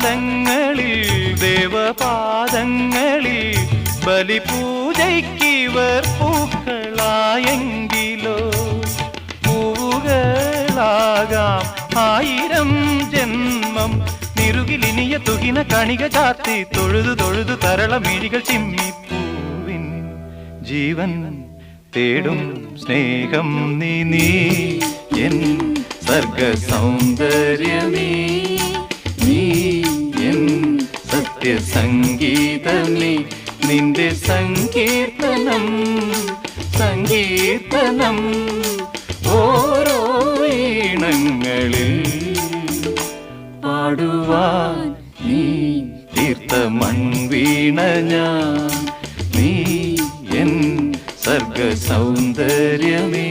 ങ്ങളിൽ ദേവപാദങ്ങളിൽ ബലിപൂജയ്ക്കിവർ പൂക്കളായെങ്കിലോ പൂവുകളാകാം 1000 ജന്മം നിറുകിലിനിയ തുകിന കണിക ചാത്തി തൊഴുതു തൊഴുതു തരളമിഴികൾ ചിമ്മിപ്പൂവിൻ ജീവൻ തേടും സ്നേഹം നീ എൻ സർഗ സൗന്ദര്യമേ നീ എൻ സത്യസംഗീതമേ നിന്റെ സങ്കീർത്തനം സങ്കീർത്തനം ഓരോ ഈണങ്ങളിൽ പാടുവാൻ നീ തീർത്ത മൺവീണ ഞാൻ നീ എൻ സർഗ സൗന്ദര്യമേ.